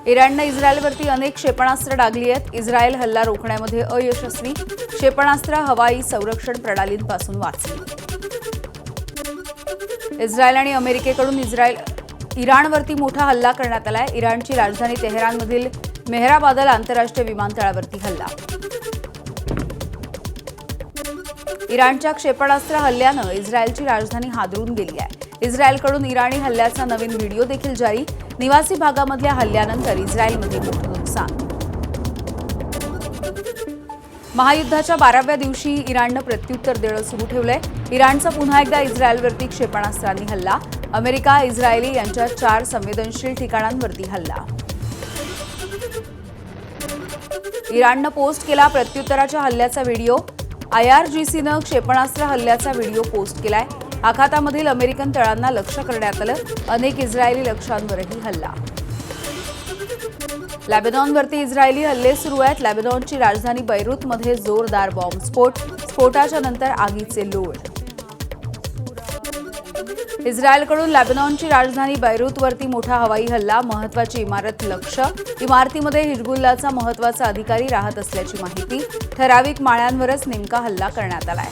इराणने इस्रायलवरती अनेक क्षेपणास्त्र डागली आहेत। इस्रायल हल्ला रोखण्यामध्ये अयशस्वी, क्षेपणास्त्र हवाई संरक्षण प्रणालींपासून वाचली। इस्रायल आणि अमेरिकेकडून इराणवरती मोठा हल्ला करण्यात आलाय। इराणची राजधानी तेहरानमधील मेहराबादल आंतरराष्ट्रीय विमानतळावरती हल्ला। इराणच्या क्षेपणास्त्र हल्ल्यानं इस्रायलची राजधानी हादरून गेली आहे। इस्रायलकडून इराणी हल्ल्याचा नवीन व्हिडिओ देखील जारी। निवासी भागामधल्या हल्ल्यानंतर इस्रायलमध्ये मोठं नुकसान। महायुद्धाच्या 12व्या दिवशी इराणनं प्रत्युत्तर देणं सुरू ठेवलंय। इराणचा पुन्हा एकदा इस्रायलवरती क्षेपणास्त्रांनी हल्ला। अमेरिका इस्रायली यांच्या 4 संवेदनशील ठिकाणांवरती हल्ला। इराणनं पोस्ट केला प्रत्युत्तराच्या हल्ल्याचा व्हिडिओ। IRGCनं क्षेपणास्त्र हल्ल्याचा व्हिडिओ पोस्ट केलाय। आखातामधील अमेरिकन तळांना लक्ष्य करण्यात आलं। अनेक इस्रायली लक्ष्यांवरही हल्ला। लेबनॉनवरती इस्रायली हल्ले सुरू आहेत। लेबनॉनची राजधानी बैरूतमध्ये जोरदार बॉम्बस्फोट, स्फोटाच्या नंतर आगीचे लोळ। इस्रायलकडून लेबनॉनची राजधानी बैरूतवरती मोठा हवाई हल्ला, महत्वाची इमारत लक्ष्य। इमारतीमध्ये हिजबुल्लाचा महत्वाचा अधिकारी राहत असल्याची माहिती। ठराविक माळ्यांवरच नेमका हल्ला करण्यात आलाय।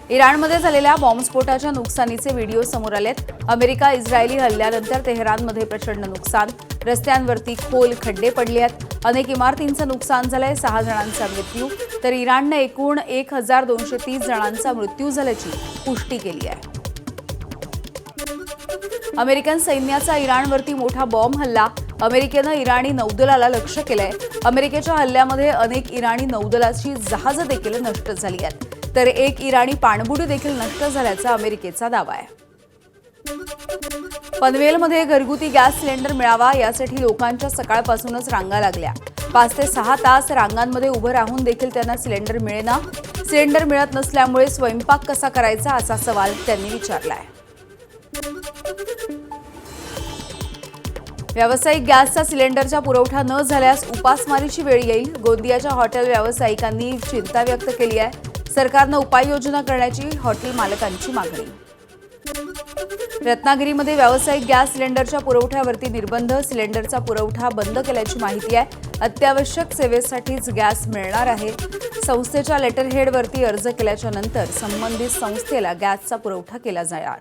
इराणमध्ये झालेल्या बॉम्बस्फोटाच्या नुकसानीचे व्हिडिओ समोर आलेत। अमेरिका इस्रायली हल्ल्यानंतर तेहरानमध्ये प्रचंड नुकसान, रस्त्यांवरती खोल खड्डे पडले आहेत। अनेक इमारतींचं नुकसान झालंय। 6 जणांचा मृत्यू, तर इराणने एकूण 1230 जणांचा मृत्यू झाल्याची पुष्टी केली आहे। अमेरिकन सैन्याचा इराणवरती मोठा बॉम्ब हल्ला, अमेरिकेनं इराणी नौदलाला लक्ष्य केलंय। अमेरिकेच्या हल्ल्यामध्ये अनेक इराणी नौदलाची जहाजं देखील नष्ट झाली आहेत, तर एक इराणी पाणबुडी देखील नष्ट झाल्याचा अमेरिकेचा दावा आहे। पनवेलमध्ये घरगुती गॅस सिलेंडर मिळावा यासाठी लोकांच्या सकाळपासूनच रांगा लागल्या। 5 ते 6 तास रांगांमध्ये उभं राहून देखील त्यांना सिलेंडर मिळेना। सिलेंडर मिळत नसल्यामुळे स्वयंपाक कसा करायचा असा सवाल त्यांनी विचारलाय। व्यावसायिक गॅसचा सिलेंडरचा पुरवठा न झाल्यास उपासमारीची वेळ येईल। गोंदियाच्या हॉटेल व्यावसायिकांनी चिंता व्यक्त केली आहे। सरकारनं उपाययोजना करण्याची हॉटेल मालकांची मागणी। रत्नागिरीमध्ये व्यावसायिक गॅस सिलेंडरच्या पुरवठ्यावरती निर्बंध, सिलेंडरचा पुरवठा बंद केल्याची माहिती आहे। अत्यावश्यक सेवेसाठीच गॅस मिळणार आहे। संस्थेच्या लेटरहेडवरती अर्ज केल्याच्या नंतर संबंधित संस्थेला गॅसचा पुरवठा केला जाणार।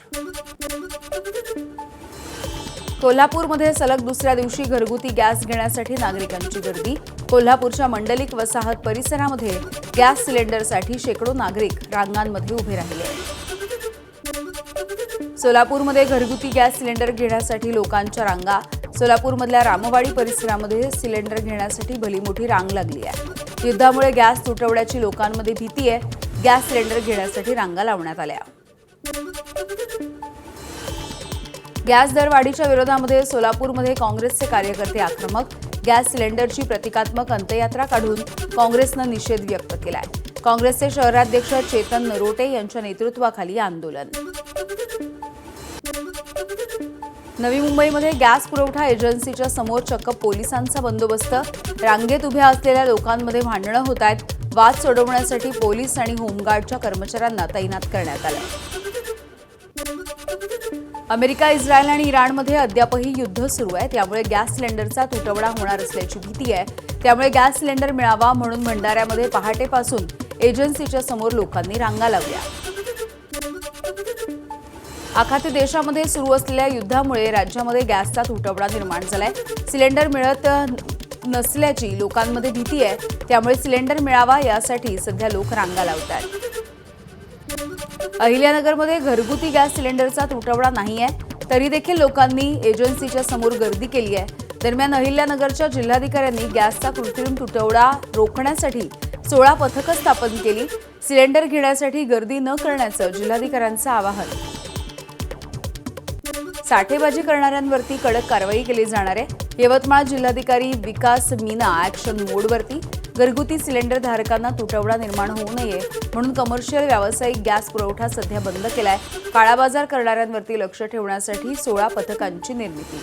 कोल्हापूरमध्ये सलग दुसऱ्या दिवशी घरगुती गॅस घेण्यासाठी नागरिकांची गर्दी। कोल्हापूरच्या मंडलिक वसाहत परिसरामध्ये गॅस सिलेंडरसाठी शेकडो नागरिक रांगांमध्ये उभे राहिले आहेत। सोलापूरमध्ये घरगुती गॅस सिलेंडर घेण्यासाठी लोकांच्या रांगा। सोलापूरमधल्या रामवाडी परिसरामध्ये सिलेंडर घेण्यासाठी भली मोठी रांग लागली आहे। युद्धामुळे गॅस तुटवड्याची लोकांमध्ये भीती आहे। गॅस सिलेंडर घेण्यासाठी रांगा लावण्यात आल्या। गॅस दरवाढीच्या विरोधामध्ये सोलापूरमध्ये काँग्रेसचे कार्यकर्ते आक्रमक। गॅस सिलेंडरची प्रतिकात्मक अंत्ययात्रा काढून काँग्रेसनं निषेध व्यक्त केलाय। काँग्रेसचे शहराध्यक्ष चेतन नरोटे यांच्या नेतृत्वाखाली आंदोलन। नवी मुंबईमध्ये गॅस पुरवठा एजन्सीच्या समोर चक्क पोलिसांचा बंदोबस्त। रांगेत उभ्या असलेल्या लोकांमध्ये भांडणं होत आहेत। वाद सोडवण्यासाठी पोलीस आणि होमगार्डच्या कर्मचाऱ्यांना तैनात करण्यात आलं। अमेरिका, इस्रायल आणि इराणमध्ये अद्यापही युद्ध सुरू आहे। त्यामुळे गॅस सिलेंडरचा तुटवडा होणार असल्याची भीती आहे। त्यामुळे गॅस सिलेंडर मिळावा म्हणून भंडाऱ्यामध्ये पहाटेपासून एजन्सीच्या समोर लोकांनी रांगा लावल्या। आखाती देशामध्ये सुरू असलेल्या युद्धामुळे राज्यामध्ये गॅसचा तुटवडा निर्माण झालाय। सिलेंडर मिळत नसल्याची लोकांमध्ये भीती आहे। त्यामुळे सिलेंडर मिळावा यासाठी सध्या लोक रांगा लावतात। अहिल्यानगरमध्ये घरगुती गॅस सिलेंडरचा तुटवडा नाहीये, तरी देखील लोकांनी एजन्सीच्या समोर गर्दी केली आहे। दरम्यान अहिल्यानगरच्या जिल्हाधिकाऱ्यांनी गॅसचा कृत्रिम तुटवडा रोखण्यासाठी 16 पथकं स्थापन केली। सिलेंडर घेण्यासाठी गर्दी न करण्याचं जिल्हाधिकाऱ्यांचं आवाहन। साठेबाजी करणाऱ्यांवरती कडक कारवाई केली जाणार आहे। यवतमाळ जिल्हाधिकारी विकास मीना ॲक्शन मोडवरती। घरगुती सिलेंडर धारकांना तुटवडा निर्माण होऊ नये म्हणून कमर्शियल व्यावसायिक गॅस पुरवठा सध्या बंद केलाय। काळा बाजार करणाऱ्यांवरती लक्ष ठेवण्यासाठी 16 पथकांची निर्मिती।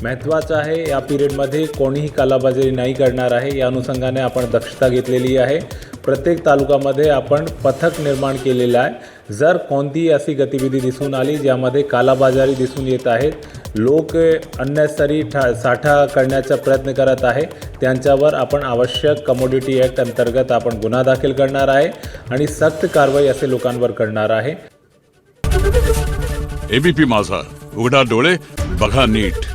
महत्त्वाचं आहे या पिरियडमध्ये कोणीही कालाबाजारी नाही करणार आहे, या अनुषंगाने आपण दक्षता घेतलेली आहे। प्रत्येक तालुक्यामध्ये आपण पथक निर्माण केलेलं आहे. जर कोणतीही अशी गतिविधी दिसून आली ज्यामध्ये कालाबाजारी दिसून येत आहेत, लोक अननेसरी साठा करण्याचा प्रयत्न करत आहे, त्यांच्यावर आपण आवश्यक कमोडिटी ॲक्ट अंतर्गत आपण गुन्हा दाखल करणार आहे आणि सक्त कारवाई असे लोकांवर करणार आहे. एबीपी माझा, उघडा डोळे बघा नीट.